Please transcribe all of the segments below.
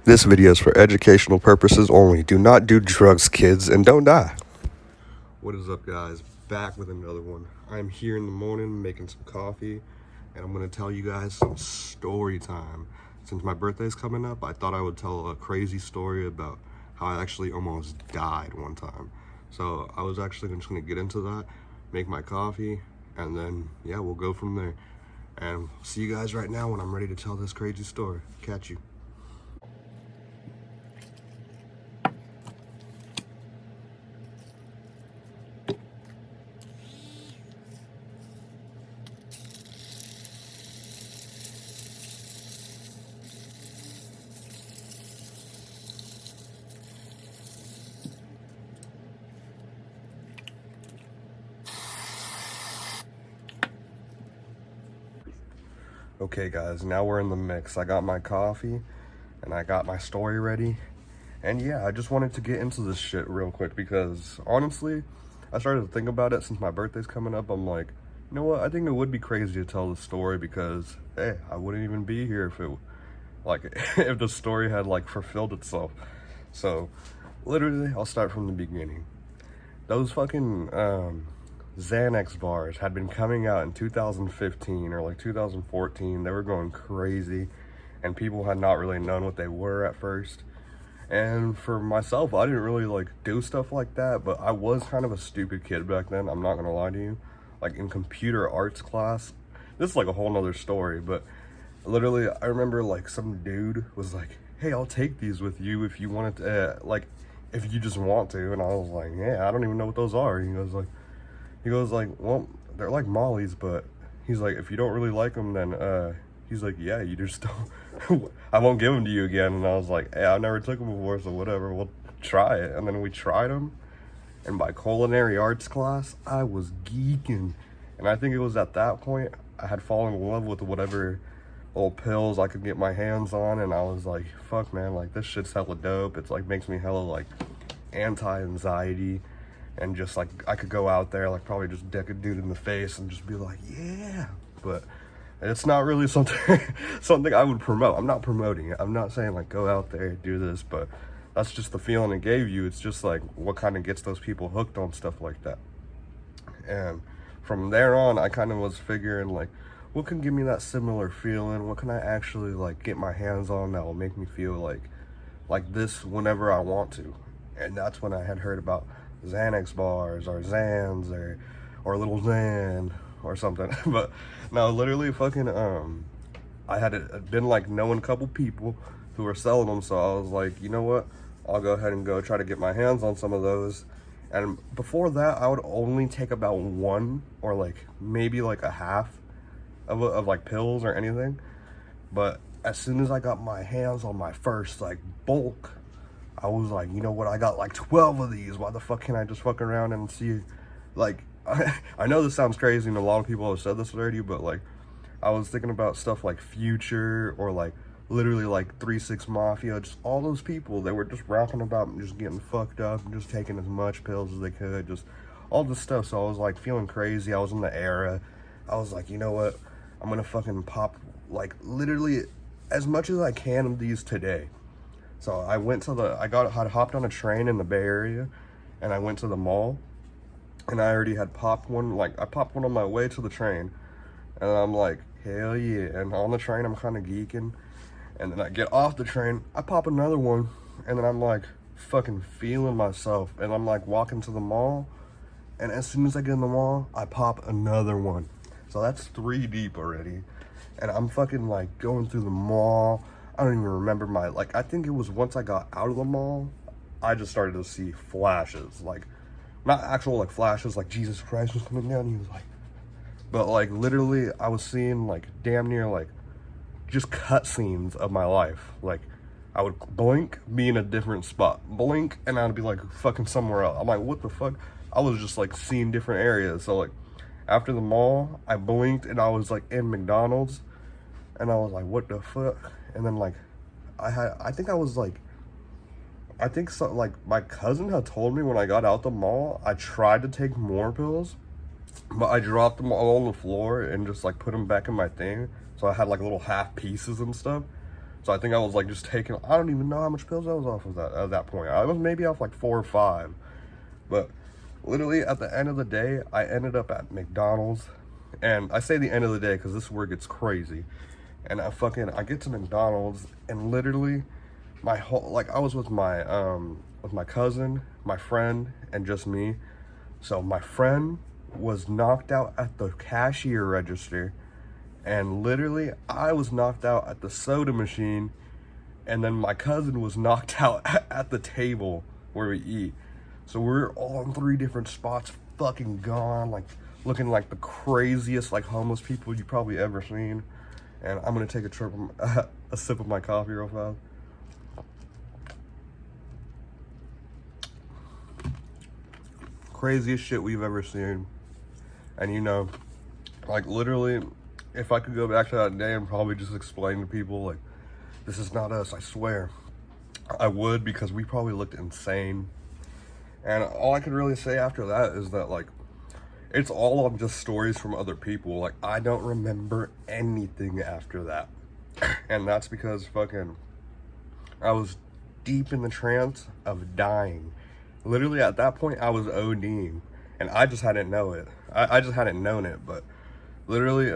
This video is for educational purposes only. Do not do drugs, kids, and don't die. What is up, guys? Back with another one. I'm here in the morning making some coffee, and I'm going to tell you guys some story time. Since my birthday's coming up, I thought I would tell a crazy story about how I actually almost died one time. So I was actually just going to get into that, make my coffee, and then, yeah, we'll go from there. And see you guys right now when I'm ready to tell this crazy story. Catch you. Okay guys, now we're in the mix. I got my coffee and I got my story ready. And yeah, I just wanted to get into this shit real quick because honestly, I started to think about it since my birthday's coming up. I'm like, you know what? I think it would be crazy to tell the story because, hey, I wouldn't even be here if it, like, if the story had like fulfilled itself. So literally, I'll start from the beginning. Those fucking, Xanax bars had been coming out in 2015 or like 2014. They were going crazy and people had not really known what they were at first. And for myself, I didn't really like do stuff like that, but I was kind of a stupid kid back then. I'm not gonna lie to you. Like in computer arts class, this is like a whole nother story, but literally I remember like some dude was like, hey, I'll take these with you if you wanted to, like if you just want to. And I was like, yeah, I don't even know what those are. He goes like, well, they're like Molly's, but he's like, if you don't really like them, then, he's like, yeah, you just don't, I won't give them to you again. And I was like, hey, I never took them before, so whatever, we'll try it. And then we tried them, and by culinary arts class, I was geeking. And I think it was at that point, I had fallen in love with whatever little pills I could get my hands on, and I was like, fuck, man, like, this shit's hella dope. It's like, makes me hella, like, anti-anxiety. And just like I could go out there, like probably just deck a dude in the face and just be like, yeah. But it's not really something I would promote. I'm not promoting it. I'm not saying like go out there and do this, but that's just the feeling it gave you. It's just like what kind of gets those people hooked on stuff like that. And from there on, I kind of was figuring like, what can give me that similar feeling? What can I actually like get my hands on that will make me feel like this whenever I want to? And that's when I had heard about Xanax bars or Xans or Little Xan or something. But no, literally fucking I had been like knowing a couple people who were selling them, so I was like, you know what, I'll go ahead and go try to get my hands on some of those. And before that, I would only take about one or like maybe like a half of like pills or anything. But as soon as I got my hands on my first like bulk, I was like, you know what, I got like 12 of these. Why the fuck can't I just fuck around and see, like, I know this sounds crazy and a lot of people have said this already, but like, I was thinking about stuff like Future or like literally like 3-6 Mafia, just all those people, they were just rocking about and just getting fucked up and just taking as much pills as they could, just all this stuff. So I was like feeling crazy. I was in the era. I was like, you know what, I'm gonna fucking pop like literally as much as I can of these today. So I went to had hopped on a train in the Bay Area and I went to the mall and I already had popped one, like I popped one on my way to the train and I'm like, hell yeah. And on the train, I'm kind of geeking. And then I get off the train, I pop another one and then I'm like fucking feeling myself. And I'm like walking to the mall. And as soon as I get in the mall, I pop another one. So that's 3 deep already. And I'm fucking like going through the mall. I don't even remember I think it was once I got out of the mall, I just started to see flashes, like, not actual, like, flashes, like, Jesus Christ was coming down, he was like, but, like, literally, I was seeing, like, damn near, like, just cutscenes of my life. Like, I would blink, be in a different spot, blink, and I'd be, like, fucking somewhere else. I'm like, what the fuck? I was just, like, seeing different areas. So, like, after the mall, I blinked, and I was, like, in McDonald's, and I was like, what the fuck? And then like, I think my cousin had told me when I got out the mall, I tried to take more pills, but I dropped them all on the floor and just like put them back in my thing. So I had like little half pieces and stuff. So I think I was like just taking, I don't even know how much pills I was off of that at that point. I was maybe off like 4 or 5. But literally at the end of the day, I ended up at McDonald's. And I say the end of the day because this is where it gets crazy. And I get to McDonald's and literally my whole, like I was with my cousin, my friend, and just me. So my friend was knocked out at the cashier register, and literally I was knocked out at the soda machine, and then my cousin was knocked out at the table where we eat. So we're all in 3 different spots, fucking gone, like looking like the craziest like homeless people you probably ever seen. And I'm gonna take a sip of my coffee real fast. Craziest shit we've ever seen. And you know, like literally, if I could go back to that day and probably just explain to people like, this is not us, I swear, I would, because we probably looked insane. And all I could really say after that is that like, it's all on just stories from other people. Like, I don't remember anything after that. And that's because fucking, I was deep in the trance of dying. Literally at that point, I was ODing. And I just hadn't know it. I just hadn't known it. But literally,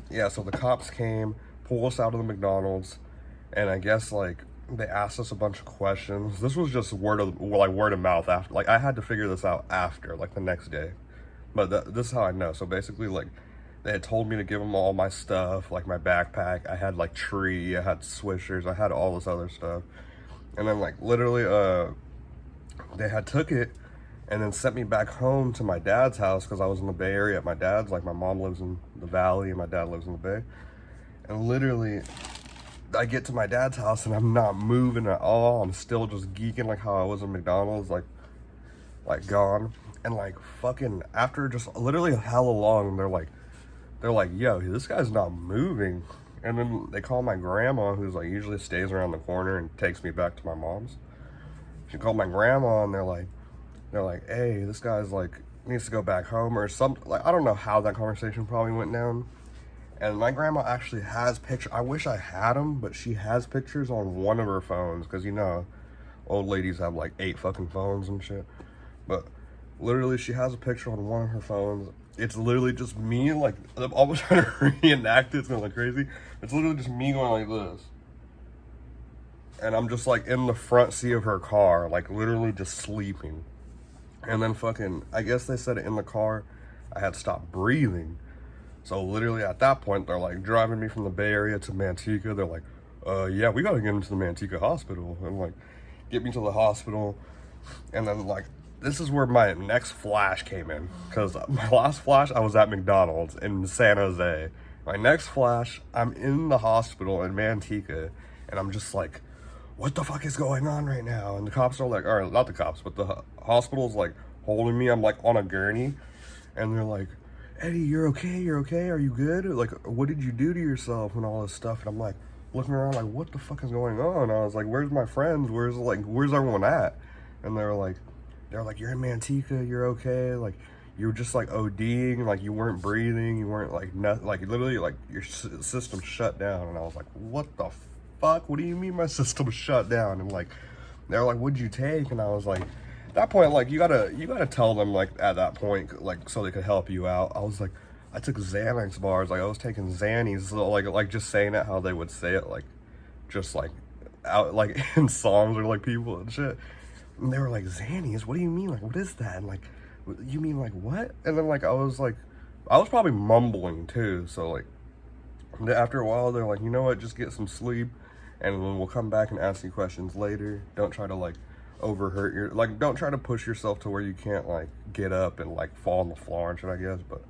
yeah, so the cops came, pulled us out of the McDonald's. And I guess, like, they asked us a bunch of questions. This was just word of mouth after. Like, I had to figure this out after, like, the next day. But this is how I know. So basically, like, they had told me to give them all my stuff, like my backpack. I had like tree, I had swishers, I had all this other stuff. And then like literally, they had took it and then sent me back home to my dad's house because I was in the Bay Area at my dad's. Like my mom lives in the Valley and my dad lives in the Bay. And literally, I get to my dad's house and I'm not moving at all. I'm still just geeking like how I was in McDonald's, like gone. And like fucking after just literally hella long, they're like, yo, this guy's not moving. And then they call my grandma, who's like usually stays around the corner and takes me back to my mom's. She called my grandma and they're like, hey, this guy's like needs to go back home or something. Like I don't know how that conversation probably went down. And my grandma actually has pictures. I wish I had them, but she has pictures on one of her phones because you know, old ladies have like 8 fucking phones and shit. But literally, she has a picture on one of her phones. It's literally just me, like, I'm almost trying to reenact it. It's gonna look crazy. It's literally just me going like this. And I'm just, like, in the front seat of her car, like, literally just sleeping. And then fucking, I guess they said in the car, I had stopped breathing. So literally at that point, they're, like, driving me from the Bay Area to Manteca. They're like, yeah, we gotta get into the Manteca hospital. And, like, get me to the hospital. And then, like, this is where my next flash came in. Because my last flash, I was at McDonald's in San Jose. My next flash, I'm in the hospital in Manteca. And I'm just like, what the fuck is going on right now? And the cops are like, or not the cops, but the hospital's like holding me. I'm like on a gurney. And they're like, Eddie, you're okay? You're okay? Are you good? Like, what did you do to yourself and all this stuff? And I'm like, looking around like, what the fuck is going on? I was like, where's my friends? Where's everyone at? And they're like, you're in Manteca, you're okay, like you were just like ODing, like you weren't breathing, you weren't like nothing, like literally like your system shut down. And I was like, what the fuck? What do you mean my system shut down? And like they're like, what'd you take? And I was like, at that point, like you gotta tell them like at that point, like so they could help you out. I was like, I took Xanax bars, like I was taking Xannies, so like just saying it how they would say it, like just like out like in songs or like people and shit. And they were like, Xannies? What do you mean? Like, what is that? And like, you mean like what? And then like, I was probably mumbling too. So like, after a while, they're like, you know what? Just get some sleep, and then we'll come back and ask you questions later. Don't try to like overhurt like, don't try to push yourself to where you can't like get up and like fall on the floor and shit, I guess. But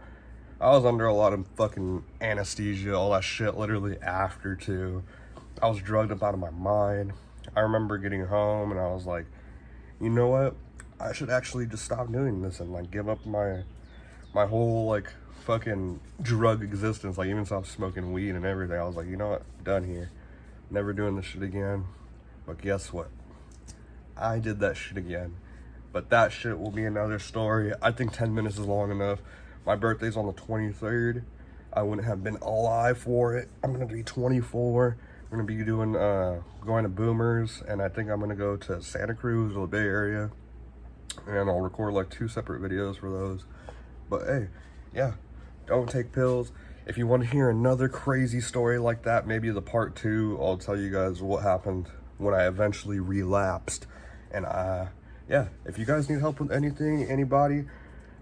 I was under a lot of fucking anesthesia, all that shit, literally after too. I was drugged up out of my mind. I remember getting home and I was like, you know what? I should actually just stop doing this and like give up my whole like fucking drug existence. Like even stop smoking weed and everything. I was like, you know what? Done here. Never doing this shit again. But guess what? I did that shit again. But that shit will be another story. I think 10 minutes is long enough. My birthday's on the 23rd. I wouldn't have been alive for it. I'm gonna be 24. We're gonna be doing going to Boomers, and I think I'm gonna go to Santa Cruz or the Bay Area, and I'll record like 2 separate videos for those. But hey, yeah, don't take pills. If you want to hear another crazy story like that, maybe the part 2, I'll tell you guys what happened when I eventually relapsed. And yeah, if you guys need help with anything, anybody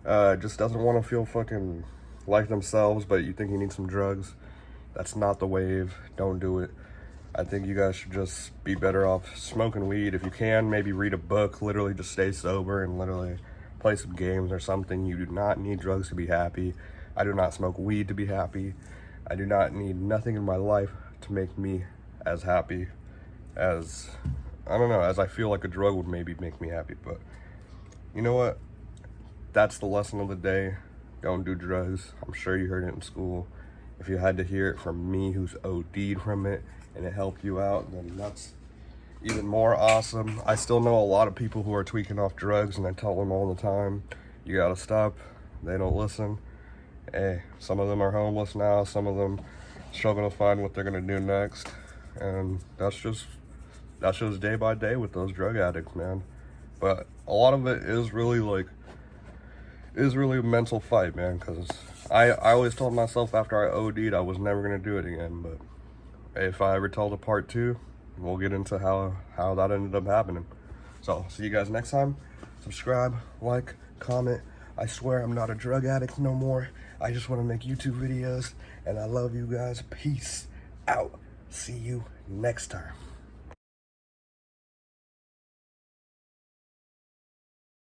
just doesn't want to feel fucking like themselves, but you think you need some drugs, that's not the wave. Don't do it. I think you guys should just be better off smoking weed. If you can, maybe read a book, literally just stay sober and literally play some games or something. You do not need drugs to be happy. I do not smoke weed to be happy. I do not need nothing in my life to make me as happy as, I don't know, as I feel like a drug would maybe make me happy. But you know what? That's the lesson of the day. Don't do drugs. I'm sure you heard it in school. If you had to hear it from me who's OD'd from it and it helped you out, then that's even more awesome. I still know a lot of people who are tweaking off drugs, and I tell them all the time, you gotta stop. They don't listen. Hey, some of them are homeless now, some of them struggle to find what they're gonna do next. And that's just day by day with those drug addicts, man. But a lot of it is really a mental fight, man, because I always told myself after I OD'd I was never gonna do it again. But if I ever tell the part 2, we'll get into how that ended up happening. So see you guys next time. Subscribe, like, comment. I swear I'm not a drug addict no more. I just want to make YouTube videos, and I love you guys. Peace out. See you next time.